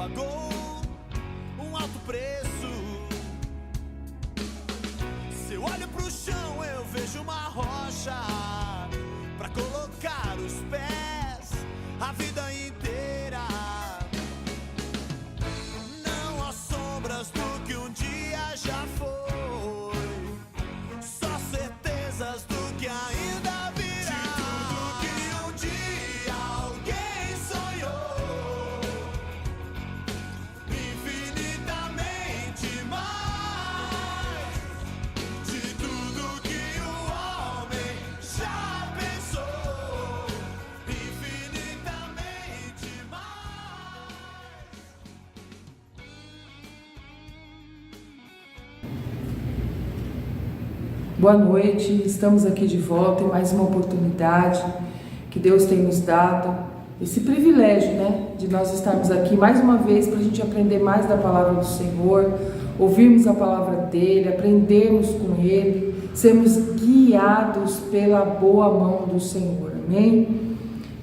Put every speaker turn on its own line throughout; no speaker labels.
pagou um alto preço. Se eu olho pro chão, eu vejo uma rocha pra colocar os pés a vida inteira. Não há sombras do que um dia já foi, só certezas do que ainda virá. De tudo que um dia alguém sonhou, infinitamente mais. De tudo que o homem já pensou, infinitamente mais.
Boa noite, estamos aqui de volta em mais uma oportunidade que Deus tem nos dado, esse privilégio, de nós estarmos aqui mais uma vez para a gente aprender mais da palavra do Senhor, ouvirmos a palavra dEle, aprendermos com Ele, sermos guiados pela boa mão do Senhor, amém?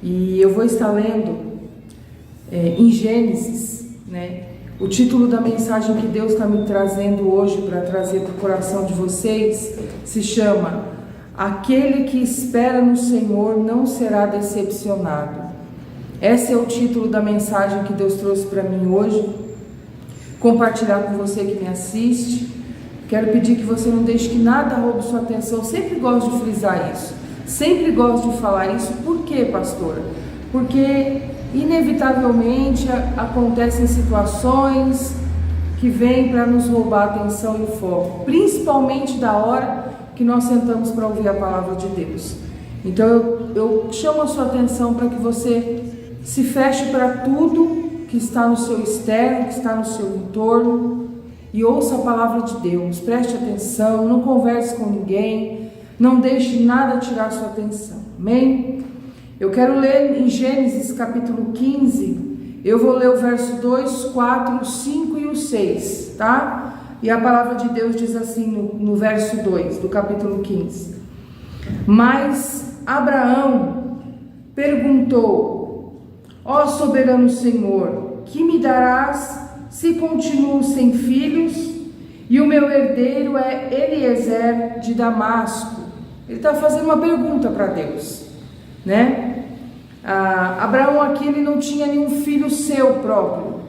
E eu vou estar lendo em Gênesis, o título da mensagem que Deus está me trazendo hoje para trazer para o coração de vocês se chama Aquele que espera no Senhor não será decepcionado. Esse é o título da mensagem que Deus trouxe para mim hoje. Compartilhar com você que me assiste. Quero pedir que você não deixe que nada roube sua atenção. Eu sempre gosto de frisar isso. Sempre gosto de falar isso. Por quê, pastora? Porque inevitavelmente acontecem situações que vêm para nos roubar a atenção e o foco, principalmente da hora que nós sentamos para ouvir a palavra de Deus. Então eu chamo a sua atenção para que você se feche para tudo que está no seu externo, que está no seu entorno, e ouça a palavra de Deus. Preste atenção, não converse com ninguém, não deixe nada tirar sua atenção, amém? Eu quero ler em Gênesis capítulo 15, eu vou ler o verso 2, 4, 5 e o 6, tá? E a palavra de Deus diz assim no verso 2 do capítulo 15: Mas Abraão perguntou: Ó soberano Senhor, que me darás se continuo sem filhos e o meu herdeiro é Eliezer de Damasco? Ele está fazendo uma pergunta para Deus, Abraão aqui ele não tinha nenhum filho seu próprio,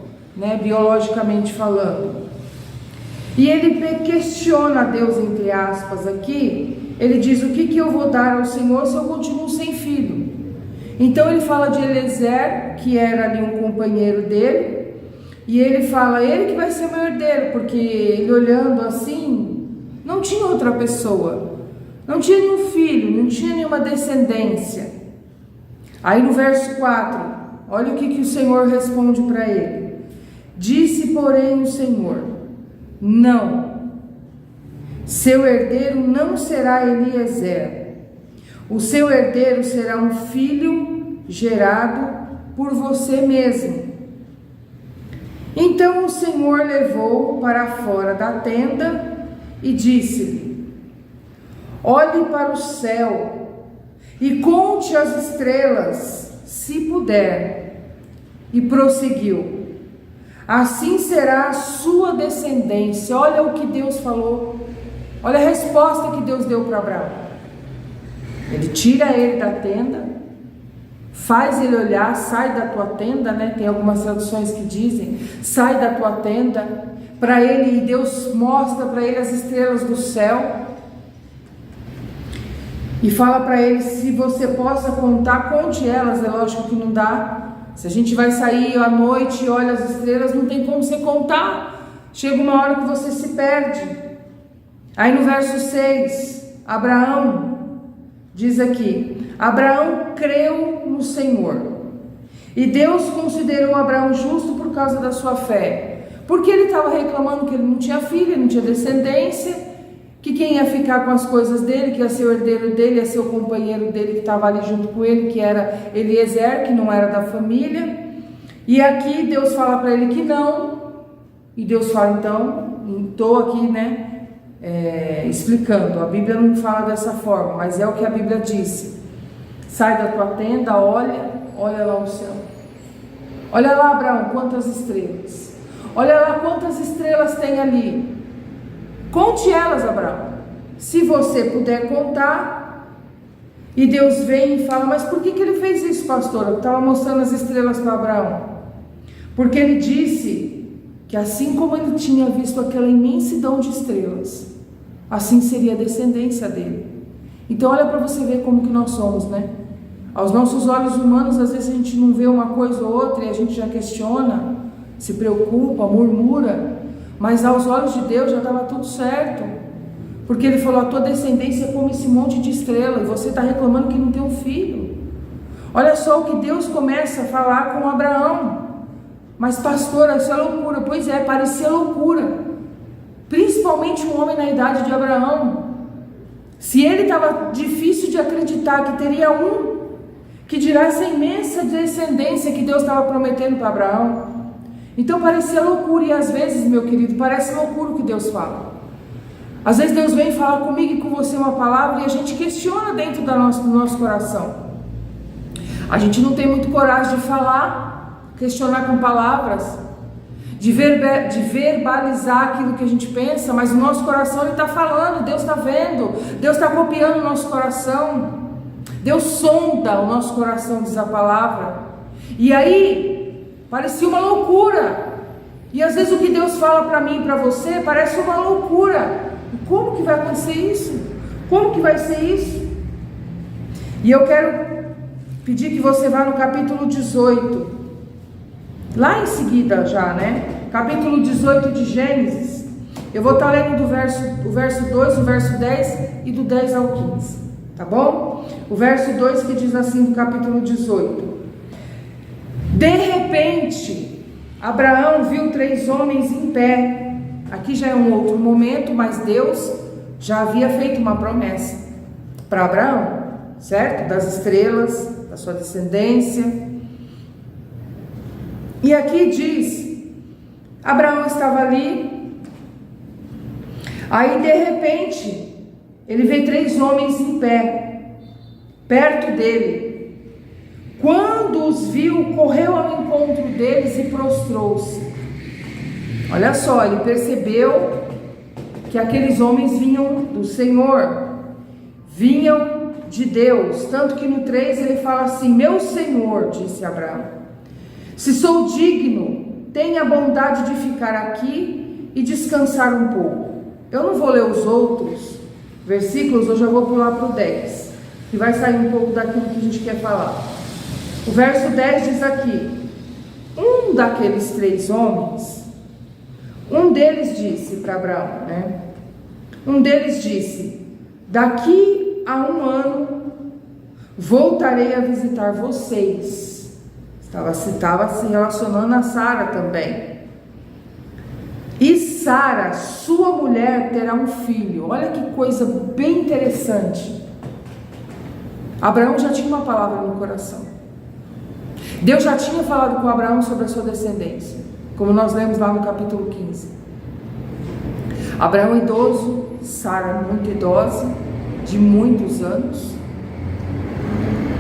biologicamente falando. E ele questiona Deus, entre aspas, aqui. Ele diz: o que eu vou dar ao Senhor se eu continuo sem filho? Então ele fala de Eliezer, que era ali um companheiro dele, e ele fala: ele que vai ser meu herdeiro, porque ele olhando assim, não tinha outra pessoa, não tinha nenhum filho, não tinha nenhuma descendência. Aí no verso 4, olha o que o Senhor responde para ele: Disse, porém, o Senhor: Não, seu herdeiro não será Eliezer, o seu herdeiro será um filho gerado por você mesmo. Então o Senhor levou-o para fora da tenda e disse-lhe: Olhe para o céu e conte as estrelas, se puder. E prosseguiu: Assim será a sua descendência. Olha o que Deus falou, olha a resposta que Deus deu para Abraão. Ele tira ele da tenda, faz ele olhar, sai da tua tenda, tem algumas traduções que dizem, sai da tua tenda, para ele, e Deus mostra para ele as estrelas do céu, e fala para ele: se você possa contar, conte elas. É lógico que não dá. Se a gente vai sair à noite e olha as estrelas, não tem como você contar. Chega uma hora que você se perde. Aí no verso 6, Abraão diz aqui: Abraão creu no Senhor, e Deus considerou Abraão justo por causa da sua fé. Porque ele estava reclamando que ele não tinha filho, ele não tinha descendência, que quem ia ficar com as coisas dele, que ia ser o herdeiro dele, ia ser o companheiro dele que estava ali junto com ele, que era Eliezer, que não era da família. E aqui Deus fala para ele que não, e Deus fala: então, estou aqui, explicando, a Bíblia não fala dessa forma, mas é o que a Bíblia disse: sai da tua tenda, olha lá o céu, Olha lá, Abraão, quantas estrelas. Olha lá quantas estrelas tem ali. Conte elas, Abraão. Se você puder contar. E Deus vem e fala: mas por que ele fez isso, pastor? Eu estava mostrando as estrelas para Abraão. Porque ele disse que assim como ele tinha visto aquela imensidão de estrelas, assim seria a descendência dele. Então olha para você ver como que nós somos, né? Aos nossos olhos humanos, às vezes a gente não vê uma coisa ou outra e a gente já questiona, se preocupa, murmura. Mas aos olhos de Deus já estava tudo certo. Porque ele falou: a tua descendência é como esse monte de estrela, e você está reclamando que não tem um filho. Olha só o que Deus começa a falar com Abraão. Mas pastor, isso é loucura. Pois é, parecia loucura. Principalmente um homem na idade de Abraão. Se ele estava difícil de acreditar que teria um, que dirá essa imensa descendência que Deus estava prometendo para Abraão. Então parecia loucura. E às vezes, meu querido, parece loucura o que Deus fala. Às vezes Deus vem falar comigo e com você uma palavra e a gente questiona dentro do nosso coração. A gente não tem muito coragem de falar, questionar com palavras, de verbalizar aquilo que a gente pensa, mas o nosso coração ele está falando, Deus está vendo, Deus está copiando o nosso coração, Deus sonda o nosso coração, diz a palavra. E aí, parecia uma loucura, e às vezes o que Deus fala para mim e para você parece uma loucura. Como que vai acontecer isso? Como que vai ser isso? E eu quero pedir que você vá no capítulo 18, lá em seguida já, né? Capítulo 18 de Gênesis. Eu vou estar lendo o verso 2, o verso 10 e do 10 ao 15, tá bom? O verso 2 que diz assim do capítulo 18: de repente, Abraão viu 3 homens em pé. Aqui já é um outro momento, mas Deus já havia feito uma promessa para Abraão, certo? Das estrelas, da sua descendência. E aqui diz, Abraão estava ali, aí de repente, ele vê 3 homens em pé, perto dele. Quando os viu, correu ao encontro deles e prostrou-se. Olha só, ele percebeu que aqueles homens vinham do Senhor, vinham de Deus. Tanto que no 3 ele fala assim: meu Senhor, disse Abraão, se sou digno, tenha a bondade de ficar aqui e descansar um pouco. Eu não vou ler os outros versículos, eu já vou pular para o 10, que vai sair um pouco daquilo que a gente quer falar. O verso 10 diz aqui: um daqueles 3 homens, um deles disse para Abraão, né? Um deles disse: daqui a 1 ano voltarei a visitar vocês. Estava se relacionando a Sara também. E Sara, sua mulher, terá um filho. Olha que coisa bem interessante. Abraão já tinha uma palavra no coração. Deus já tinha falado com Abraão sobre a sua descendência, como nós lemos lá no capítulo 15. Abraão idoso, Sara muito idosa, de muitos anos.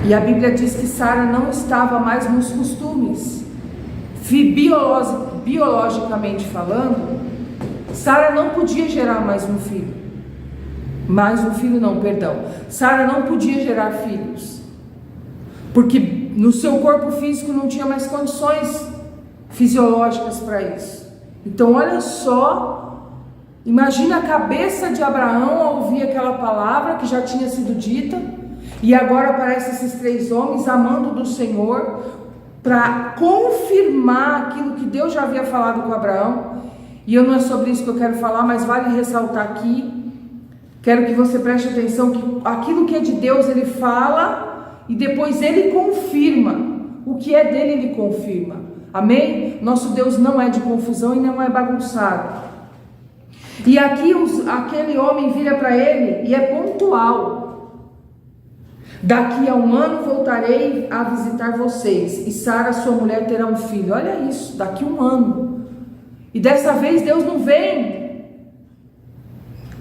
E a Bíblia diz que Sara não estava mais nos costumes. Biologicamente falando, Sara não podia gerar mais um filho. Sara não podia gerar filhos, porque no seu corpo físico não tinha mais condições fisiológicas para isso. Então olha só, imagina a cabeça de Abraão ao ouvir aquela palavra que já tinha sido dita, e agora aparecem esses 3 homens amando do Senhor para confirmar aquilo que Deus já havia falado com Abraão. E não é sobre isso que eu quero falar, mas vale ressaltar aqui, quero que você preste atenção que aquilo que é de Deus ele fala e depois ele confirma, o que é dele ele confirma. Amém? Nosso Deus não é de confusão e não é bagunçado. E aqui aquele homem vira para ele e é pontual: daqui a 1 ano voltarei a visitar vocês, e Sara, sua mulher, terá um filho. Olha isso, daqui a 1 ano. E dessa vez Deus não vem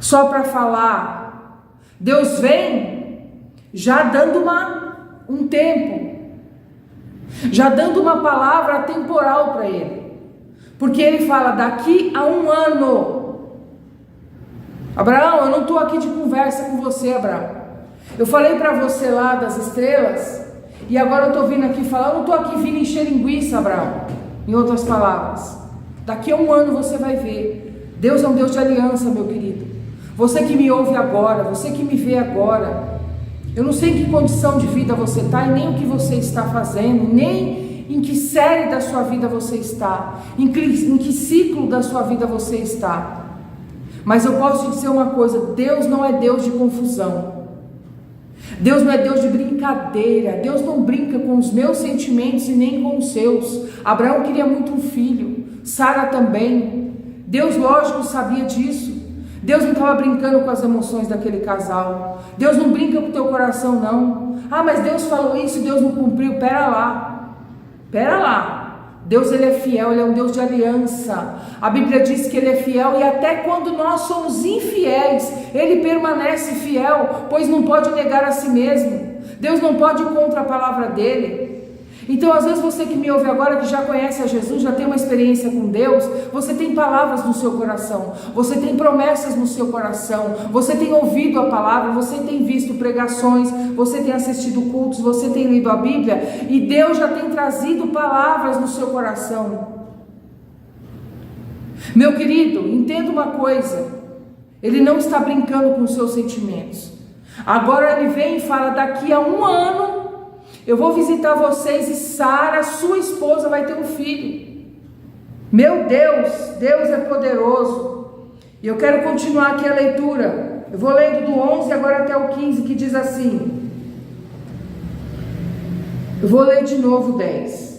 só para falar. Deus vem já dando um tempo. já dando uma palavra temporal para ele, porque ele fala: daqui a 1 ano. Abraão, eu não estou aqui de conversa com você, Abraão. Eu falei para você lá das estrelas, e agora eu estou vindo aqui falar. Eu não estou aqui vindo encher linguiça, Abraão. Em outras palavras, daqui a 1 ano você vai ver. Deus é um Deus de aliança, meu querido. Você que me ouve agora, você que me vê agora, eu não sei em que condição de vida você está, e nem o que você está fazendo, nem em que série da sua vida você está, em que ciclo da sua vida você está. Mas eu posso te dizer uma coisa: Deus não é Deus de confusão. Deus não é Deus de brincadeira. Deus não brinca com os meus sentimentos e nem com os seus. Abraão queria muito um filho, Sara também. Deus, lógico, sabia disso. Deus não estava brincando com as emoções daquele casal. Deus não brinca com o teu coração, não. Ah, mas Deus falou isso e Deus não cumpriu. Pera lá. Deus, ele é fiel, ele é um Deus de aliança. A Bíblia diz que ele é fiel, e até quando nós somos infiéis, ele permanece fiel, pois não pode negar a si mesmo. Deus não pode ir contra a palavra dele. Então, às vezes, você que me ouve agora, que já conhece a Jesus, já tem uma experiência com Deus, você tem palavras no seu coração, você tem promessas no seu coração, você tem ouvido a palavra, você tem visto pregações, você tem assistido cultos, você tem lido a Bíblia, e Deus já tem trazido palavras no seu coração. Meu querido, entenda uma coisa: ele não está brincando com os seus sentimentos. Agora ele vem e fala: daqui a 1 ano eu vou visitar vocês e Sara, sua esposa, vai ter um filho. Meu Deus, Deus é poderoso. E eu quero continuar aqui a leitura. Eu vou lendo do 11 agora até o 15, que diz assim. Eu vou ler de novo o 10.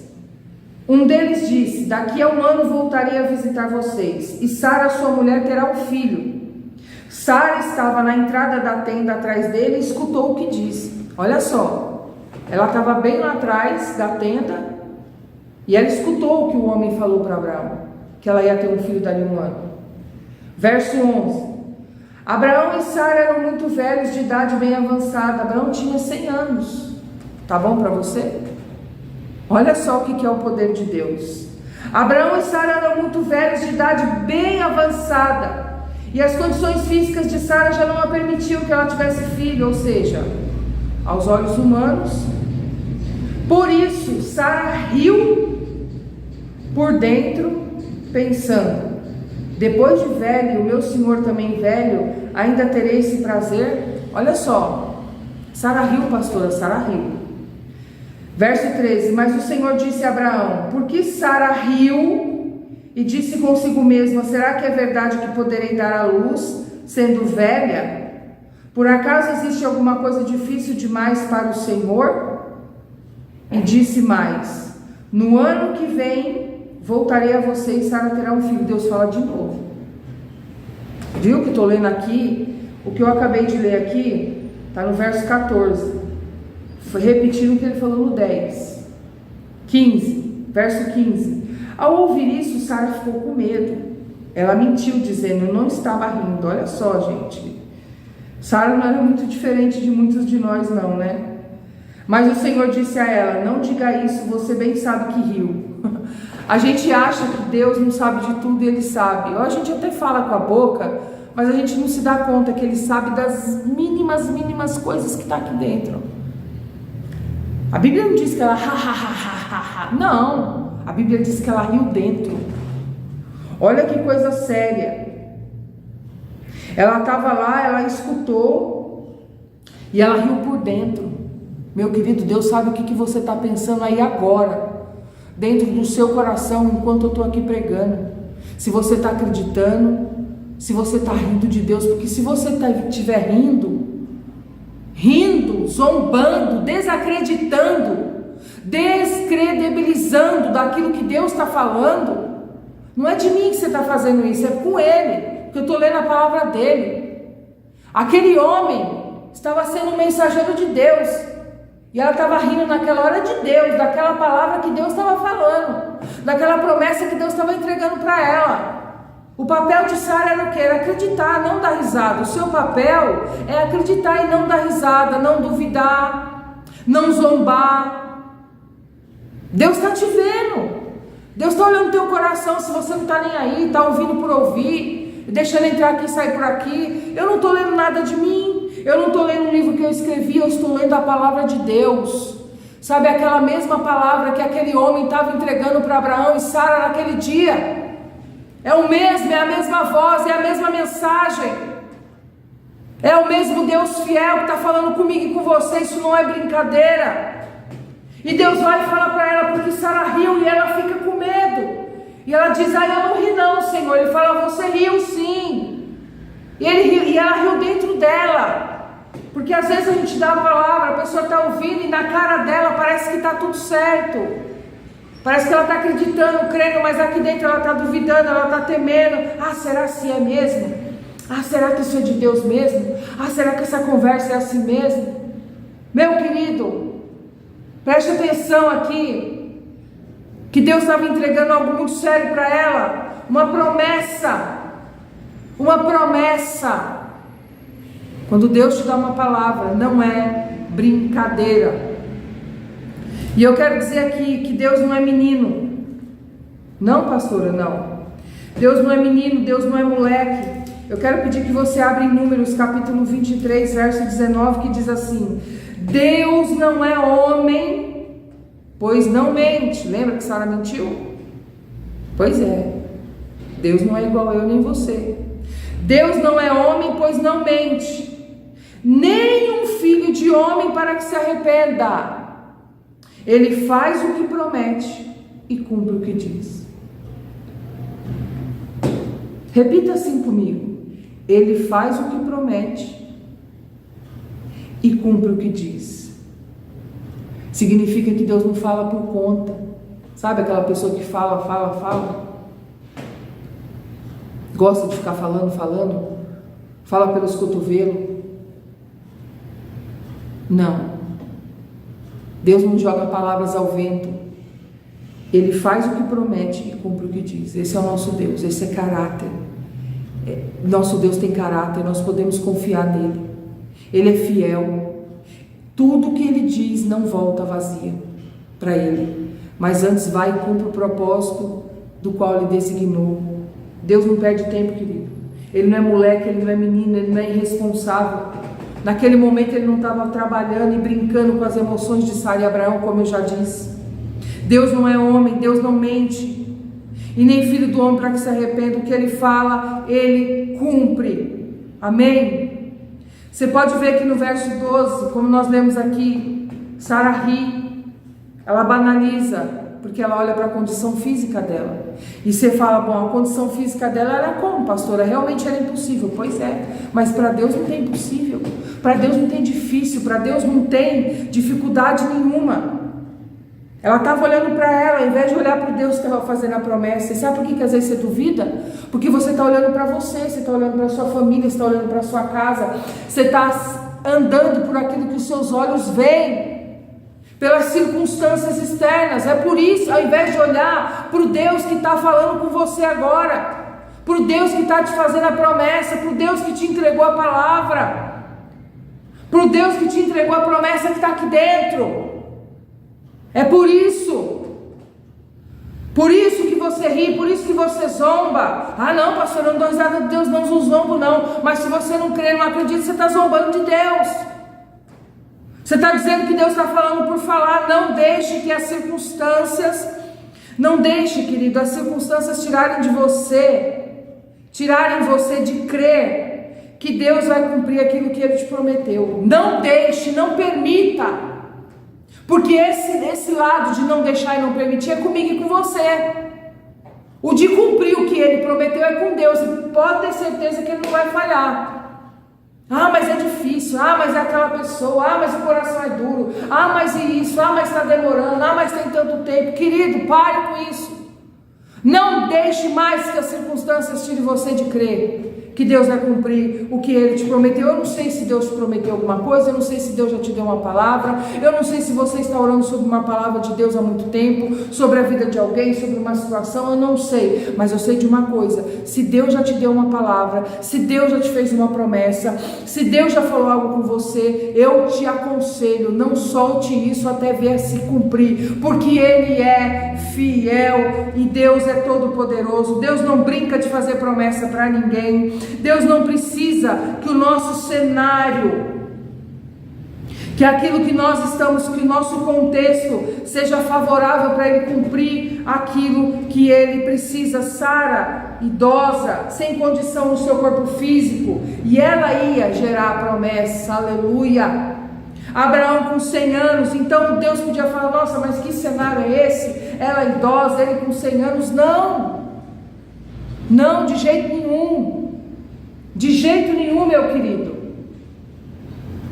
Um deles disse: daqui a 1 ano voltarei a visitar vocês, e Sara, sua mulher, terá um filho. Sara estava na entrada da tenda atrás dele e escutou o que disse. Olha só. Ela estava bem lá atrás da tenda, e ela escutou o que o homem falou para Abraão, que ela ia ter um filho dali a 1 ano. Verso 11. Abraão e Sara eram muito velhos, de idade bem avançada. Abraão tinha 100 anos. Tá bom para você? Olha só o que é o poder de Deus. Abraão e Sara eram muito velhos, de idade bem avançada, e as condições físicas de Sara já não a permitiam que ela tivesse filho, ou seja, aos olhos humanos. Por isso Sara riu por dentro, pensando: depois de velho, o meu senhor também velho, ainda terei esse prazer? Olha só, Sara riu, pastora, Sara riu. Verso 13. Mas o Senhor disse a Abraão: por que Sara riu? E disse consigo mesma: será que é verdade que poderei dar à luz, sendo velha? Por acaso existe alguma coisa difícil demais para o Senhor? E disse mais: no ano que vem voltarei a você e Sara terá um filho. Deus fala de novo. Viu que estou lendo aqui? O que eu acabei de ler aqui está no verso 14. Foi repetindo o que ele falou no 10. 15, verso 15. Ao ouvir isso, Sara ficou com medo. Ela mentiu, dizendo: eu não estava rindo. Olha só, gente. Sara não era muito diferente de muitos de nós, não, né? Mas o Senhor disse a ela: não diga isso, você bem sabe que riu. A gente acha que Deus não sabe de tudo e Ele sabe. Ou a gente até fala com a boca, mas a gente não se dá conta que Ele sabe das mínimas coisas que está aqui dentro. A Bíblia não diz que ela não, a Bíblia diz que ela riu dentro. Olha que coisa séria. Ela estava lá, ela escutou e ela riu por dentro. Meu querido, Deus sabe o que você está pensando aí agora, dentro do seu coração, enquanto eu estou aqui pregando. Se você está acreditando, se você está rindo de Deus, porque se você estiver rindo, zombando, desacreditando, descredibilizando daquilo que Deus está falando, não é de mim que você está fazendo isso, é com Ele. Eu estou lendo a palavra dele. Aquele homem estava sendo um mensageiro de Deus, e ela estava rindo naquela hora de Deus, daquela palavra que Deus estava falando, daquela promessa que Deus estava entregando para ela. O papel de Sara era o quê? Era acreditar, não dar risada. O seu papel é acreditar e não dar risada, não duvidar, não zombar. Deus está te vendo. Deus está olhando o teu coração. Se você não está nem aí, está ouvindo por ouvir, deixando entrar aqui e sair por aqui. Eu não estou lendo nada de mim. Eu não estou lendo um livro que eu escrevi. Eu estou lendo a palavra de Deus. Sabe, aquela mesma palavra que aquele homem estava entregando para Abraão e Sara naquele dia. É o mesmo, é a mesma voz, é a mesma mensagem. É o mesmo Deus fiel que está falando comigo e com você. Isso não é brincadeira. E Deus vai falar para ela, porque Sara riu e ela fica com medo. E ela diz, eu não ri não, Senhor. Ele fala, você riu sim. E ela riu dentro dela. Porque às vezes a gente dá a palavra, a pessoa está ouvindo e na cara dela parece que está tudo certo. Parece que ela está acreditando, crendo, mas aqui dentro ela está duvidando, ela está temendo. Será assim é mesmo? Será que isso é de Deus mesmo? Será que essa conversa é assim mesmo? Meu querido, preste atenção aqui, que Deus estava entregando algo muito sério para ela, uma promessa. Quando Deus te dá uma palavra, não é brincadeira. E eu quero dizer aqui que Deus não é menino. Não, pastora, não. Deus não é menino, Deus não é moleque. Eu quero pedir que você abra em Números capítulo 23, verso 19, que diz assim: Deus não é homem, pois não mente. Lembra que Sara mentiu? Pois é. Deus não é igual a eu nem você. Deus não é homem, pois não mente, nem um filho de homem para que se arrependa. Ele faz o que promete e cumpre o que diz. Repita assim comigo: Ele faz o que promete e cumpre o que diz. Significa que Deus não fala por conta. Sabe aquela pessoa que fala? Gosta de ficar falando, fala pelos cotovelos. Não. Deus não joga palavras ao vento. Ele faz o que promete e cumpre o que diz. Esse é o nosso Deus, esse é caráter. Nosso Deus tem caráter, nós podemos confiar nele. Ele é fiel. Tudo que ele diz não volta vazia para ele, mas antes vai e cumpre o propósito do qual ele designou. Deus não perde tempo, querido. Ele não é moleque, ele não é menino, ele não é irresponsável. Naquele momento ele não estava trabalhando e brincando com as emoções de Sara e Abraão, como eu já disse. Deus não é homem, Deus não mente, e nem filho do homem para que se arrependa. O que ele fala, ele cumpre. Amém? Você pode ver que no verso 12, como nós lemos aqui, Sara ri, ela banaliza, porque ela olha para a condição física dela. E você fala, bom, a condição física dela era como, pastora? Realmente era impossível. Pois é, mas para Deus não tem impossível. Para Deus não tem difícil. Para Deus não tem dificuldade nenhuma. Ela estava olhando para ela, ao invés de olhar para o Deus que estava fazendo a promessa. E sabe por que às vezes você duvida? Porque você está olhando para você está olhando para a sua família, você está olhando para a sua casa, você está andando por aquilo que os seus olhos veem, pelas circunstâncias externas. É por isso, ao invés de olhar para o Deus que está falando com você agora, para o Deus que está te fazendo a promessa, para o Deus que te entregou a palavra, para o Deus que te entregou a promessa que está aqui dentro. É por isso que você ri, por isso que você zomba. Não, pastor, eu não dou risada de Deus, não zombo não. Mas se você não crê, não acredita, você está zombando de Deus. Você está dizendo que Deus está falando por falar. Não deixe que as circunstâncias, não deixe, querido, as circunstâncias tirarem você de crer que Deus vai cumprir aquilo que Ele te prometeu. Não deixe, não permita. Porque esse lado de não deixar e não permitir é comigo e com você. O de cumprir o que Ele prometeu é com Deus. E pode ter certeza que Ele não vai falhar. Mas é difícil. Mas é aquela pessoa. Mas o coração é duro. Mas isso. Mas está demorando. Mas tem tanto tempo. Querido, pare com isso. Não deixe mais que as circunstâncias tirem você de crer que Deus vai cumprir o que Ele te prometeu. Eu não sei se Deus te prometeu alguma coisa, eu não sei se Deus já te deu uma palavra, eu não sei se você está orando sobre uma palavra de Deus há muito tempo, sobre a vida de alguém, sobre uma situação, eu não sei, mas eu sei de uma coisa: se Deus já te deu uma palavra, se Deus já te fez uma promessa, se Deus já falou algo com você, eu te aconselho, não solte isso até ver se cumprir, porque Ele é fiel e Deus é todo poderoso. Deus não brinca de fazer promessa para ninguém. Deus não precisa que o nosso cenário, que aquilo que nós estamos, que o nosso contexto seja favorável para Ele cumprir aquilo que Ele precisa. Sara, idosa, sem condição no seu corpo físico, e ela ia gerar a promessa, aleluia. Abraão com 100 anos, então Deus podia falar: nossa, mas que cenário é esse? Ela idosa, ele com 100 anos, não, de jeito nenhum, meu querido.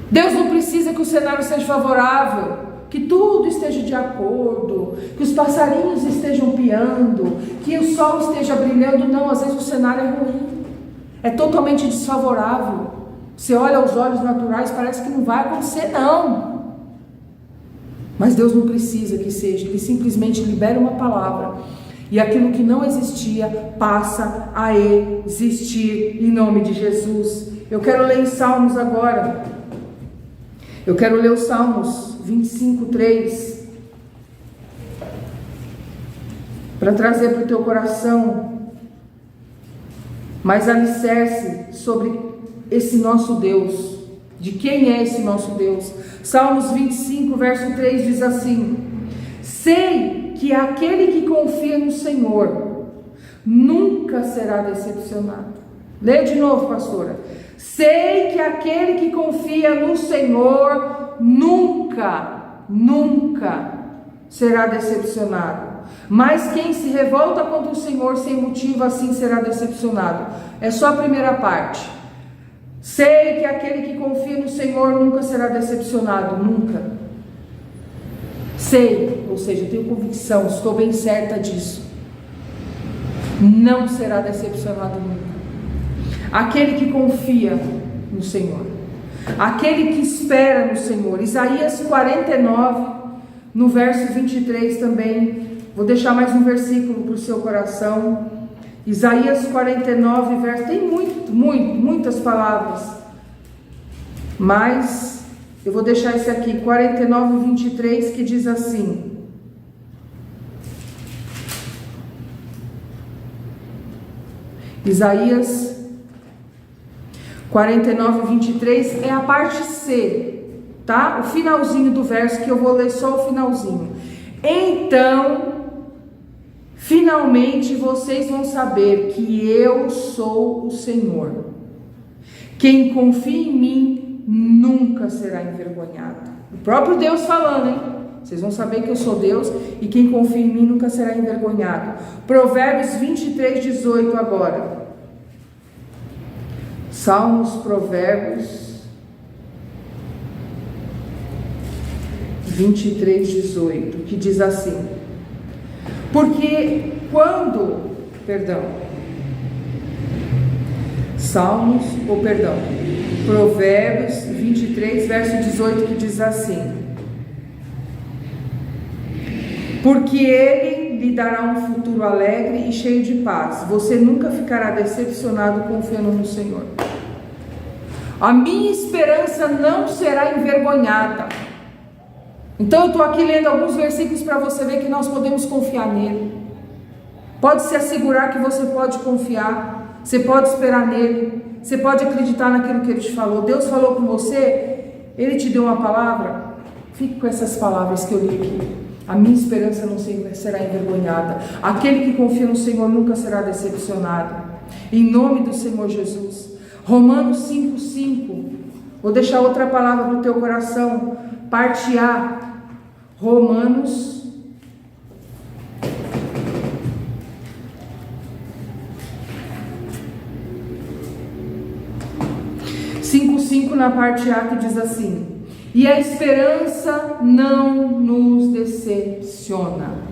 Deus não precisa que o cenário seja favorável, que tudo esteja de acordo, que os passarinhos estejam piando, que o sol esteja brilhando. Não, às vezes o cenário é ruim, é totalmente desfavorável. Você olha aos olhos naturais, parece que não vai acontecer, não. Mas Deus não precisa que seja, Ele simplesmente libera uma palavra, e aquilo que não existia passa a existir, em nome de Jesus. Eu quero ler em Salmos agora. Eu quero ler os Salmos 25:3, para trazer para o teu coração mais alicerce sobre esse nosso Deus, de quem é esse nosso Deus. Salmos 25, verso 3 diz assim: sei que aquele que confia no Senhor nunca será decepcionado. Lê de novo, pastora. Sei que aquele que confia no Senhor nunca será decepcionado. Mas quem se revolta contra o Senhor sem motivo, assim será decepcionado. É só a primeira parte. Sei que aquele que confia no Senhor nunca será decepcionado, nunca. Sei, ou seja, tenho convicção, estou bem certa disso. Não será decepcionado nunca. Aquele que confia no Senhor, aquele que espera no Senhor. Isaías 49, no verso 23 também. Vou deixar mais um versículo para o seu coração. Isaías 49, verso, tem muitas palavras, mas eu vou deixar esse aqui, 49, 23, que diz assim: Isaías 49, 23 é a parte C, tá? O finalzinho do verso, que eu vou ler só o finalzinho. Então, finalmente vocês vão saber que eu sou o Senhor. Quem confia em mim nunca será envergonhado. O próprio Deus falando, hein? Vocês vão saber que eu sou Deus, e quem confia em mim nunca será envergonhado. Provérbios 23, 18 agora. Salmos, Provérbios 23, 18, que diz assim: porque Provérbios 23, verso 18, que diz assim: porque Ele lhe dará um futuro alegre e cheio de paz. Você nunca ficará decepcionado confiando no Senhor. A minha esperança não será envergonhada. Então eu estou aqui lendo alguns versículos para você ver que nós podemos confiar nele. Pode se assegurar que você pode confiar, você pode esperar nele, você pode acreditar naquilo que ele te falou. Deus falou com você, ele te deu uma palavra, fique com essas palavras que eu li aqui. A minha esperança não será envergonhada. Aquele que confia no Senhor nunca será decepcionado. Em nome do Senhor Jesus. Romanos 5:5. Vou deixar outra palavra no teu coração. Parte A. Romanos 5:5, na parte A, que diz assim: e a esperança não nos decepciona.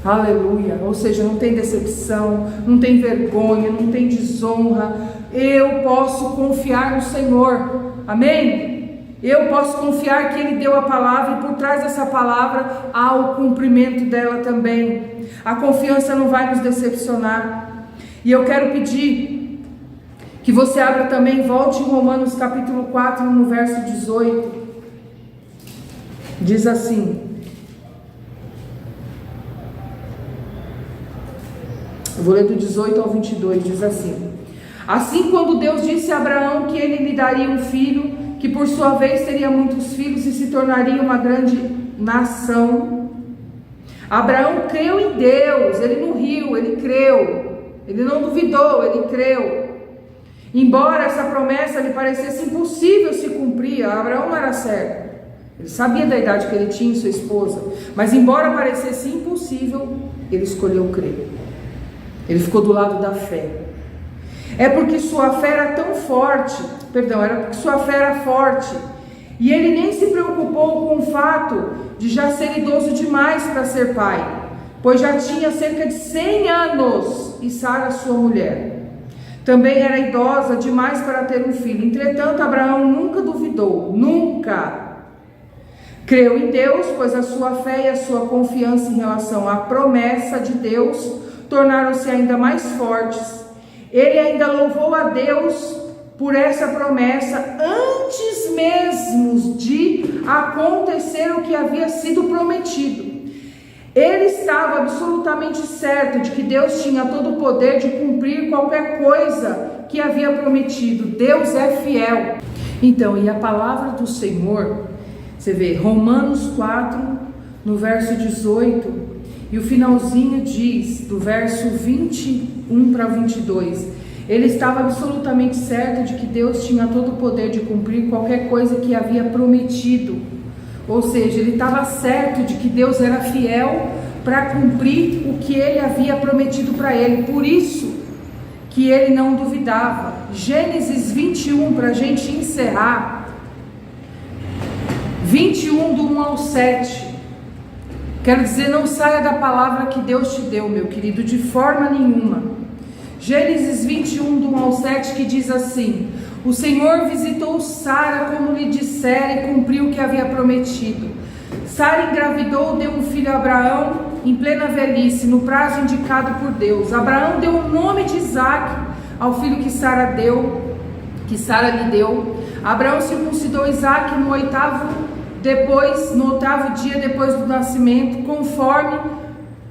Aleluia. Ou seja, não tem decepção, não tem vergonha, não tem desonra. eu posso confiar no Senhor, amém? Eu posso confiar que Ele deu a palavra e por trás dessa palavra há o cumprimento dela também. A confiança não vai nos decepcionar. E eu quero pedir que você abra também, volte em Romanos capítulo 4, no verso 18. Diz assim: eu vou ler do 18 ao 22, diz assim: assim, quando Deus disse a Abraão que ele lhe daria um filho, que por sua vez teria muitos filhos e se tornaria uma grande nação, Abraão creu em Deus, ele não riu, ele creu, ele não duvidou, ele creu. Embora essa promessa lhe parecesse impossível se cumprir, Abraão não era certo, ele sabia da idade que ele tinha em sua esposa, mas embora parecesse impossível, ele escolheu crer, ele ficou do lado da fé. É porque sua fé era tão forte, era porque sua fé era forte, e ele nem se preocupou com o fato de já ser idoso demais para ser pai, pois já tinha cerca de 100 anos, e Sara, sua mulher, também era idosa demais para ter um filho. Entretanto, Abraão nunca duvidou, nunca. Creu em Deus, pois a sua fé e a sua confiança em relação à promessa de Deus tornaram-se ainda mais fortes. Ele ainda louvou a Deus por essa promessa antes mesmo de acontecer o que havia sido prometido. Ele estava absolutamente certo de que Deus tinha todo o poder de cumprir qualquer coisa que havia prometido. Deus é fiel. Então, e a palavra do Senhor, você vê, Romanos 4, no verso 18, e o finalzinho diz, do verso 21 para 22, ele estava absolutamente certo de que Deus tinha todo o poder de cumprir qualquer coisa que havia prometido. Ou seja, ele estava certo de que Deus era fiel para cumprir o que ele havia prometido para ele. Por isso que ele não duvidava. Gênesis 21, para a gente encerrar. 21, do 1 ao 7. Quero dizer, não saia da palavra que Deus te deu, meu querido, de forma nenhuma. Gênesis 21, do 1 ao 7, que diz assim: o Senhor visitou Sara como lhe dissera e cumpriu o que havia prometido. Sara engravidou, deu um filho a Abraão em plena velhice, no prazo indicado por Deus. Abraão deu o nome de Isaque ao filho que Sara lhe deu. Abraão circuncidou Isaque no oitavo dia depois do nascimento, conforme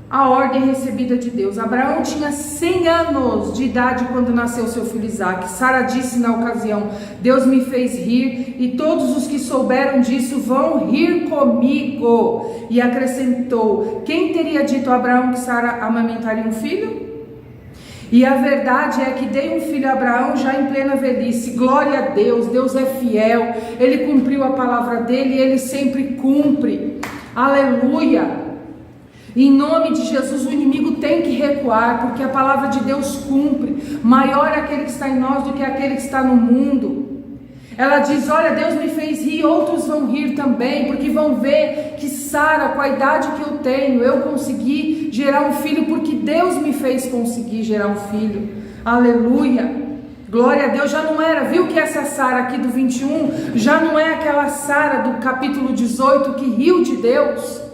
a ordem recebida de Deus. Abraão tinha 100 anos de idade quando nasceu seu filho Isaque. Sara disse na ocasião: Deus me fez rir, e todos os que souberam disso vão rir comigo. E acrescentou: quem teria dito a Abraão que Sara amamentaria um filho? E a verdade é que dei um filho a Abraão já em plena velhice. Glória a Deus, Deus é fiel, Ele cumpriu a palavra dEle e Ele sempre cumpre. Aleluia! Em nome de Jesus, o inimigo tem que recuar, porque a palavra de Deus cumpre. Maior é aquele que está em nós do que aquele que está no mundo. Ela diz: olha, Deus me fez rir, outros vão rir também, porque vão ver que Sara, com a idade que eu tenho, eu consegui gerar um filho, porque Deus me fez conseguir gerar um filho. Aleluia! Glória a Deus. Já não era, viu que essa Sara aqui do 21, já não é aquela Sara do capítulo 18 que riu de Deus.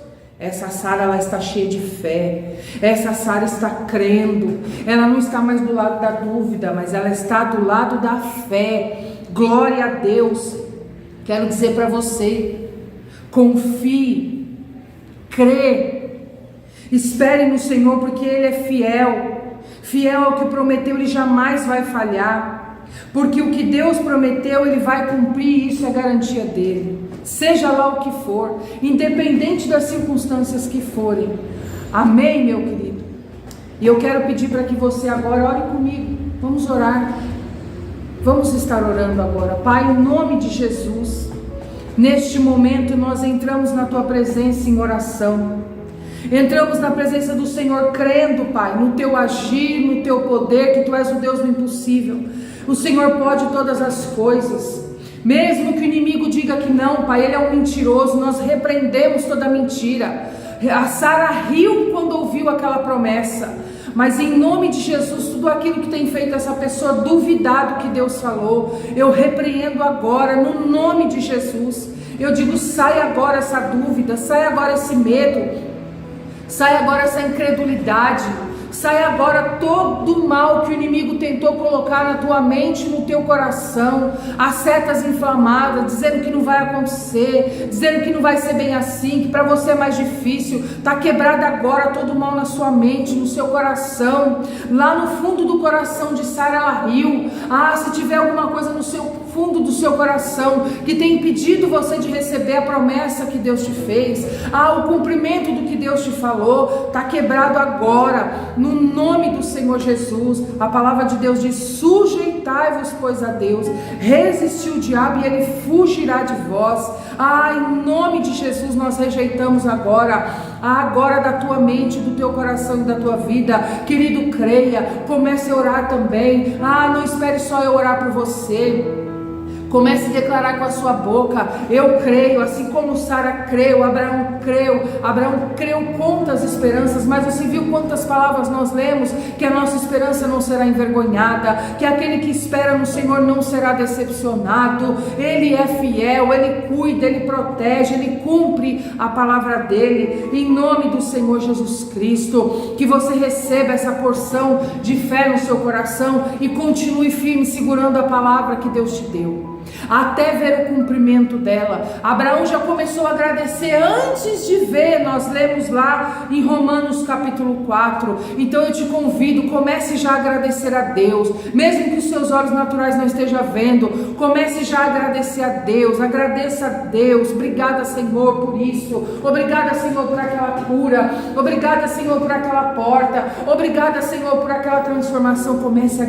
Essa Sara, ela está cheia de fé, essa Sara está crendo, ela não está mais do lado da dúvida, mas ela está do lado da fé. Glória a Deus. Quero dizer para você: confie, crê, espere no Senhor, porque Ele é fiel, fiel ao que prometeu, Ele jamais vai falhar, porque o que Deus prometeu, Ele vai cumprir, isso é garantia dEle. Seja lá o que for, independente das circunstâncias que forem. Amém, meu querido? E eu quero pedir para que você agora ore comigo. Vamos orar. Vamos estar orando agora. Pai, em nome de Jesus, neste momento nós entramos na Tua presença em oração. Entramos na presença do Senhor crendo, Pai, no Teu agir, no Teu poder, que Tu és o Deus do impossível. O Senhor pode todas as coisas. Mesmo que o inimigo diga que não, Pai, ele é um mentiroso, nós repreendemos toda mentira. A Sara riu quando ouviu aquela promessa, Mas em nome de Jesus, tudo aquilo que tem feito essa pessoa duvidar do que Deus falou, eu repreendo agora, no nome de Jesus. Eu digo, sai agora essa dúvida, sai agora esse medo, sai agora essa incredulidade, sai agora todo o mal que o inimigo tentou colocar na tua mente, no teu coração, as setas inflamadas, dizendo que não vai acontecer, dizendo que não vai ser bem assim, que para você é mais difícil. Está quebrado agora todo o mal na sua mente, no seu coração, lá no fundo do coração de Sara, ela riu. Se tiver alguma coisa no fundo do seu coração que tem impedido você de receber a promessa que Deus te fez, o cumprimento do que Deus te falou, está quebrado agora, no nome do Senhor Jesus. A palavra de Deus diz: sujeitai-vos, pois, a Deus, resistir o diabo e ele fugirá de vós. Em nome de Jesus nós rejeitamos agora da tua mente, do teu coração e da tua vida. Querido, creia, comece a orar também. Não espere só eu orar por você. Comece a declarar com a sua boca: eu creio, assim como Sara creu, Abraão creu quantas esperanças, mas você viu quantas palavras nós lemos, que a nossa esperança não será envergonhada, que aquele que espera no Senhor não será decepcionado. Ele é fiel, Ele cuida, Ele protege, Ele cumpre a palavra dEle, em nome do Senhor Jesus Cristo. Que você receba essa porção de fé no seu coração e continue firme, segurando a palavra que Deus te deu, até ver o cumprimento dela. Abraão já começou a agradecer antes de ver, nós lemos lá em Romanos capítulo 4, então eu te convido, comece já a agradecer a Deus, mesmo que os seus olhos naturais não estejam vendo, comece já a agradecer a Deus, agradeça a Deus. Obrigada, Senhor, por isso, obrigada, Senhor, por aquela cura, obrigada, Senhor, por aquela porta, obrigada, Senhor, por aquela transformação. Comece a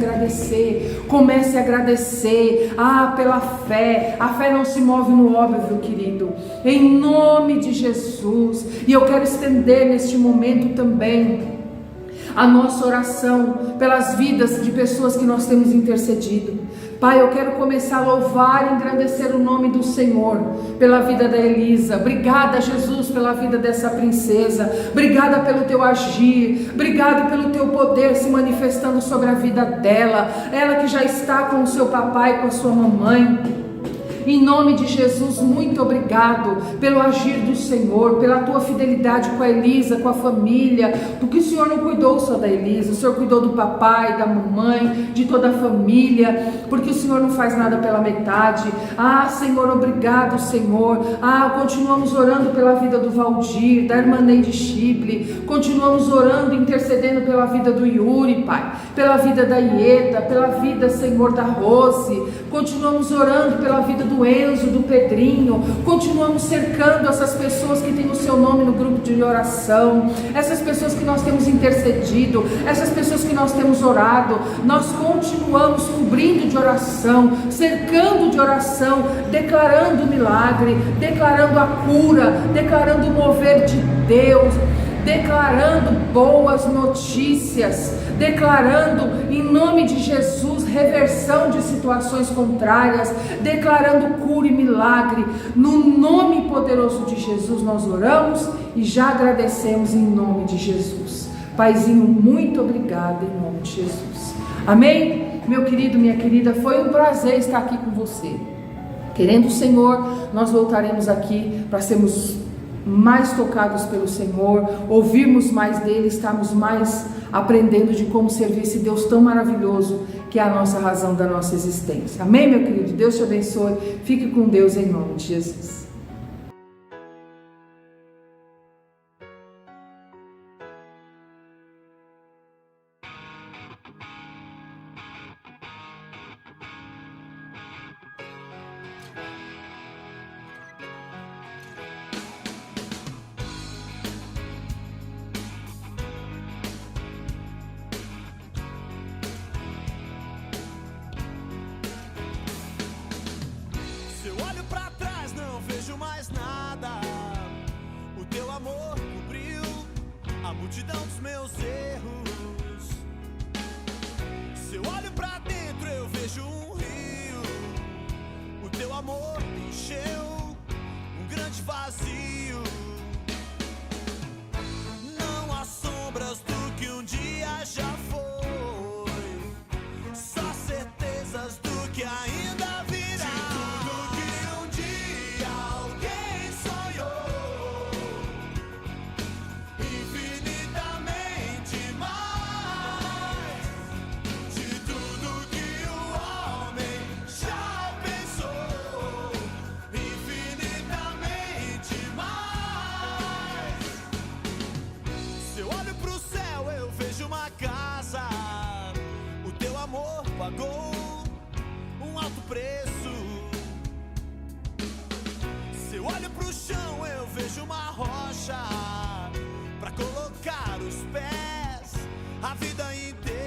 agradecer, pela fé. A fé não se move no óbvio, querido, em nome de Jesus. E eu quero estender neste momento também a nossa oração pelas vidas de pessoas que nós temos intercedido. Pai, eu quero começar a louvar e engrandecer o nome do Senhor pela vida da Elisa. Obrigada, Jesus, pela vida dessa princesa. Obrigada pelo teu agir. Obrigado pelo teu poder se manifestando sobre a vida dela. Ela que já está com o seu papai, com a sua mamãe. Em nome de Jesus, muito obrigado pelo agir do Senhor, pela tua fidelidade com a Elisa, com a família, porque o Senhor não cuidou só da Elisa, o Senhor cuidou do papai, da mamãe, de toda a família, porque o Senhor não faz nada pela metade. Senhor, obrigado, Senhor. Continuamos orando pela vida do Valdir, da irmã Neide Chible, continuamos orando, intercedendo pela vida do Yuri, Pai, pela vida da Ieda, pela vida, Senhor, da Rose, continuamos orando pela vida do Enzo, do Pedrinho, continuamos cercando essas pessoas que têm o seu nome no grupo de oração, essas pessoas que nós temos intercedido, essas pessoas que nós temos orado. Nós continuamos cobrindo de oração, cercando de oração, declarando o milagre, declarando a cura, declarando o mover de Deus, declarando boas notícias, declarando em nome de Jesus reversão de situações contrárias, declarando cura e milagre. No nome poderoso de Jesus nós oramos e já agradecemos em nome de Jesus. Paizinho, muito obrigada em nome de Jesus. Amém? Meu querido, minha querida, foi um prazer estar aqui com você. Querendo o Senhor, nós voltaremos aqui para sermos mais tocados pelo Senhor, ouvirmos mais dele, estarmos mais aprendendo de como servir esse Deus tão maravilhoso que é a nossa razão da nossa existência. Amém, meu querido? Deus te abençoe. Fique com Deus em nome de Jesus.
Se eu olho pra trás, não vejo vida inteira.